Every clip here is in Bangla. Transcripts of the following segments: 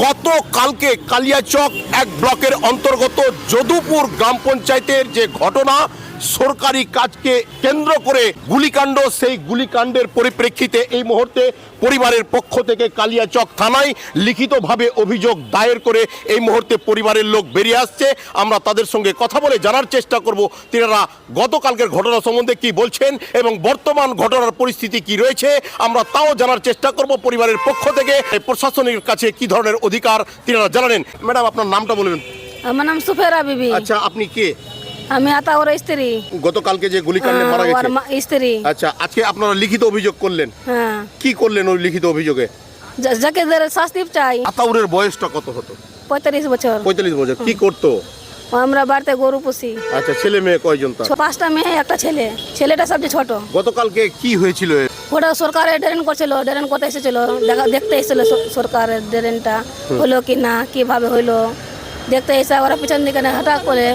গতকালকে কালিয়াচক এক ব্লকের অন্তর্গত যদুপুর গ্রাম পঞ্চায়েতের যে ঘটনা, সরকারি কাজকে কেন্দ্র করে গুলিকাণ্ড, সেই গুলিকাণ্ডের পরিপ্রেক্ষিতে এই মুহূর্তে পরিবারের পক্ষ থেকে কালিয়াচক থানায় লিখিতভাবে অভিযোগ দায়ের করে এই মুহূর্তে পরিবারের লোক বেরিয়ে আসছে। আমরা তাদের সঙ্গে কথা বলে জানার চেষ্টা করব তিনারা গতকালকের ঘটনা সম্বন্ধে কি বলছেন এবং বর্তমান ঘটনার পরিস্থিতি কি রয়েছে, আমরা তাও জানার চেষ্টা করব। পরিবারের পক্ষ থেকে প্রশাসনের কাছে কি ধরনের অধিকার তিনারা জানালেন। ম্যাডাম, আপনার নামটা বলবেন। আমার নাম সুফেরা বিবি। আচ্ছা, আপনি কে? আমি আতা ওর স্ত্রী। গতকালকে যে গুলিকাণ্ডে মারা গেছে স্ত্রী। আচ্ছা, আজকে আপনারা লিখিত অভিযোগ করলেন। হ্যাঁ। কি করলেন ওই লিখিত অভিযোগে? যাকে শাস্তি চাই। আতাউরের বয়সটা কত হতো? 45 বছর। 45 বছর। কি করতো? আমরা বাড়িতে গরু পুষি। আচ্ছা, ছেলে মেয়ে কয়জন তার? 5টা মেয়ে, একটা ছেলে। ছেলেটা সবচেয়ে ছোট। গতকালকে কি হয়েছিল? ওটা সরকারের ড্রেন করছিল, ড্রেন করতে এসেছিল, দেখতে এসেছিল সরকারের ড্রেনটা হলো কি না, কিভাবে হইলো দেখতে এসে ওরা পিছন দিকে হঠাৎ করে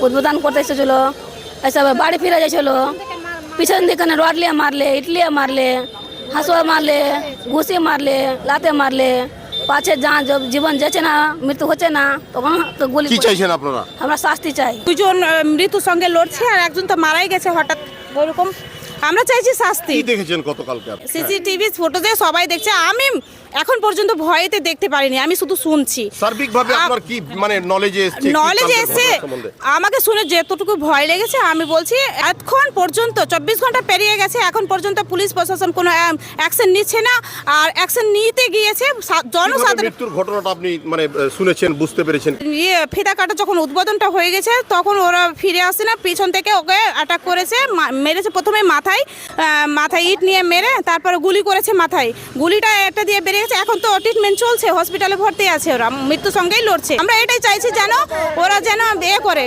উদ্বোধন করতে এসেছিল। এসে বাড়ি ফিরে যাচ্ছিল, পিছন দিকে রড লিয়ে মারলে, ইটলিয়ে মারলে, হাসুয়া মারলে, ঘুষি মারলে, লাতে মারলে, পাছে জীবন যেছে না, মৃত্যু হচ্ছে না, তখন তো গুলি। কি চাইছেন আপনারা? আমরা শাস্তি চাই। দুজন মৃত্যুর সঙ্গে লড়ছে আর একজন তো মারাই গেছে হঠাৎ ওরকম। আমরা চাইছি শাস্তি। কি দেখেছেন গতকালকে? সিসিটিভি ফুটেজে সবাই দেখছে। আমি এখন পর্যন্ত ভয়েতে দেখতে পারিনি, আমি শুধু শুনছি। সার্বিকভাবে আপনার কি মানে নলেজে এসছে আমাকে শুনে যেতটুকু ভয় লেগেছে, আমি বলছি এখন পর্যন্ত 24 ঘন্টা পেরিয়ে গেছে, এখন পর্যন্ত পুলিশ প্রশাসন কোনো অ্যাকশন নিচ্ছে না। আর অ্যাকশন নিতে গিয়েছে জনসাধারণ। মৃত্যুর ঘটনাটা আপনি মানে শুনেছেন, বুঝতে পেরেছেন? ফিতা কাটা যখন উদ্বোধনটা হয়ে গেছে তখন ওরা ফিরে আসছে না, পিছন থেকে ওকে অ্যাটাক করেছে, মেরেছে প্রথমে মাথায় ইট নিয়ে মেরে তারপরে গুলি করেছে মাথায়। গুলিটা একটা দিয়ে বেরিয়ে গেছে, এখন তো ট্রিটমেন্ট চলছে, হসপিটালে ভর্তি আছে। ওরা মৃত্যুর সঙ্গেই লড়ছে। আমরা এটাই চাইছি যেন ওরা যেন করে,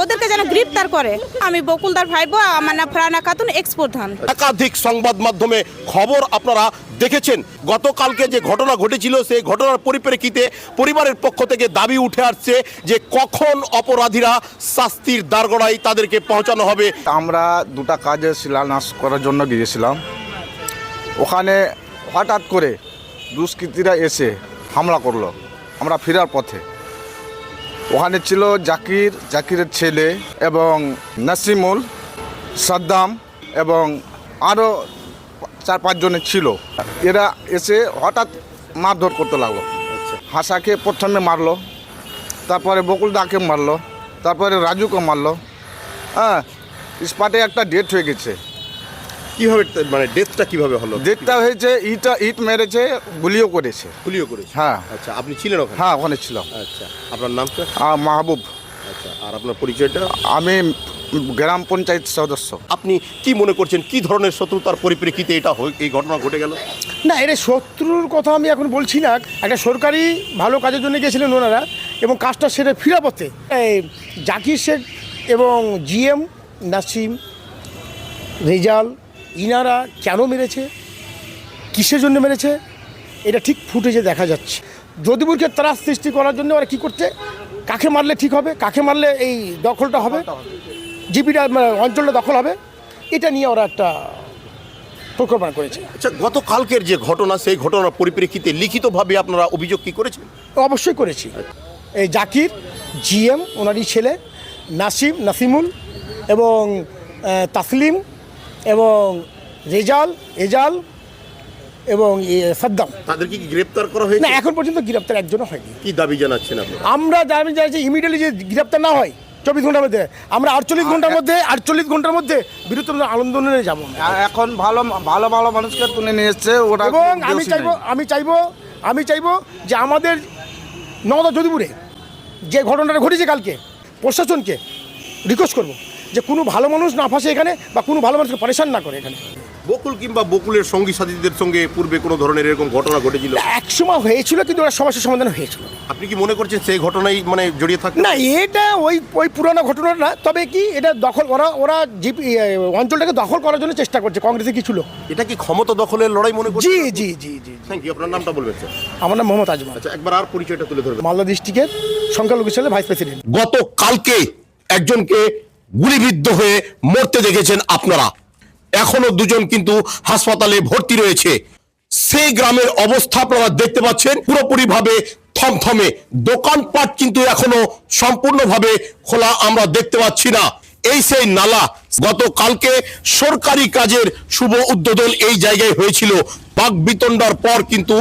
ওদেরকে যেন গ্রেফতার করে। আমি বকুলদার ভাইবো, আমার নাম ফারহানা খাতুন, এক্স প্রধান। একাধিক সংবাদ মাধ্যমে খবর আপনারা দেখেছেন। গতকালকে যে ঘটনা ঘটেছিল সেই ঘটনার পরিপ্রেক্ষিতে পরিবারের পক্ষ থেকে দাবি উঠে আসছে যে কখন অপরাধীরা শাস্তির দাঁড়গড়ায় তাদেরকে পৌঁছানো হবে। আমরা দুটা কাজে শিলান্যাস করার জন্য গিয়েছিলাম। ওখানে হঠাৎ করে দুষ্কৃতীরা এসে হামলা করলো। আমরা ফেরার পথে ওখানে ছিল জাকিরের ছেলে এবং নাসিমুল, সাদ্দাম এবং আরও 4-5 জনের ছিল। এরা এসে হঠাৎ মারধর করতে লাগলো। হাসাকে প্রথমে মারলো, তারপরে বকুলদাকে মারলো, তারপরে রাজুকে মারলো। হ্যাঁ, স্পটে একটা ডেথ হয়ে গেছে। কিভাবে মানে ডেথটা কিভাবে হলো? ডেথটা হয়েছে ইট মেরেছে, গুলিও করেছে। হ্যাঁ। আচ্ছা, আপনি ছিলেন ওখানে? হ্যাঁ, ওখানে ছিলাম। আচ্ছা, আপনার নামটা? মাহবুব। আচ্ছা, আর আপনার পরিচয়টা? আমি গ্রাম পঞ্চায়েত সদস্য। আপনি কি মনে করছেন কি ধরনের শত্রুতার পরিপ্রেক্ষিতে এই ঘটনা ঘটে গেল? না, এটা শত্রুর কথা আমি এখন বলছি না। একটা সরকারি ভালো কাজের জন্য গিয়েছিলেন ওনারা এবং কাজটা সেরে ফিরা পথে জাকির শেখ এবং জিএম নাসিম, রেজাল, ইনারা কেন মেরেছে, কিসের জন্য মেরেছে, এটা ঠিক ফুটেজে দেখা যাচ্ছে। যদুপুরকে ত্রাস সৃষ্টি করার জন্য ওরা কী করছে, কাকে মারলে ঠিক হবে, কাকে মারলে এই দখলটা হবে, জিপিটা অঞ্চলটা দখল হবে, এটা নিয়ে ওরা একটা পরিকল্পনা করেছে। আচ্ছা, গতকালকের যে ঘটনা সেই ঘটনার পরিপ্রেক্ষিতে লিখিতভাবে আপনারা অভিযোগ কি করেছেন? অবশ্যই করেছি। এই জাকির, জিএম ওনারই ছেলে, নাসিমুল এবং তাসলিম এবং এজাল এবং সাদ্দাম, তাদেরকে কি গ্রেপ্তার করা হয়েছে? না, এখন পর্যন্ত গ্রেপ্তার একজনও হয়নি। কি দাবি জানাচ্ছেন আপনি? আমরা দাবি জানাচ্ছি ইমিডিয়েটলি যে গ্রেপ্তার না হয় 24 ঘন্টার মধ্যে, আমরা 48 ঘন্টার মধ্যে বিরুদ্ধ আন্দোলনে যাব। এখন ভালো মানুষকে তুলে নিয়ে এসছে ওরা। এবং আমি চাইবো যে আমাদের নওদা যদুপুরে যে ঘটনাটা ঘটেছে কালকে, প্রশাসনকে রিকোয়েস্ট করবো যে কোনো ভালো মানুষ না ফাঁসে এখানে, বা কোনো ভালো মানুষকে পরেশান না করে এখানে। বকুল কিংবা বকুলের সঙ্গী সাথীদের সঙ্গে পূর্বে কোনো ধরনের এরকম ঘটনা ঘটেছিল? একসময় হয়েছিল, কিন্তু ওরা সমস্যার সমাধান হয়েছিল। আপনি কি মনে করছেন সেই ঘটনায় মানে জড়িয়ে থাকে? না, এটা ওই পুরোনো ঘটনা না, তবে কি এটা দখল ওরা অঞ্চলটাকে দখল করার জন্য চেষ্টা করছে কংগ্রেসে কিছু লোক। এটা কি ক্ষমতা দখলের লড়াই মনে করছেন? জি। Thank you. আপনার নামটা বলবেন স্যার? আমার নাম মোহাম্মদ আজমান। আচ্ছা, একবার আর পরিচয়টা তুলে ধরবেন। মালদা ডিস্ট্রিক্টের সংখ্যালঘু সেলের ভাইস প্রেসিডেন্ট। গতকালকে একজনকে গুলিবিদ্ধ হয়ে মরতে দেখেছেন আপনারা। এখনো 2 জন কিন্তু হাসপাতালে ভর্তি রয়েছে। সেই গ্রামের অবস্থা আপনারা দেখতে পাচ্ছেন, পুরোপুরি ভাবে থমথমে, দোকানপাট কিন্তু এখনো সম্পূর্ণভাবে খোলা আমরা দেখতে পাচ্ছি না। এই সেই নালা, গতকালকে সরকারি কাজের শুভ উদ্বোধন এই জায়গায় হয়েছিল। বাকবিতণ্ডার পর কিন্তু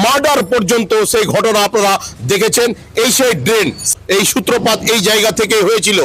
মার্ডার পর্যন্ত সেই ঘটনা আপনারা দেখেছেন। এই সেই ড্রেন, এই সূত্রপাত এই জায়গা থেকে হয়েছিল।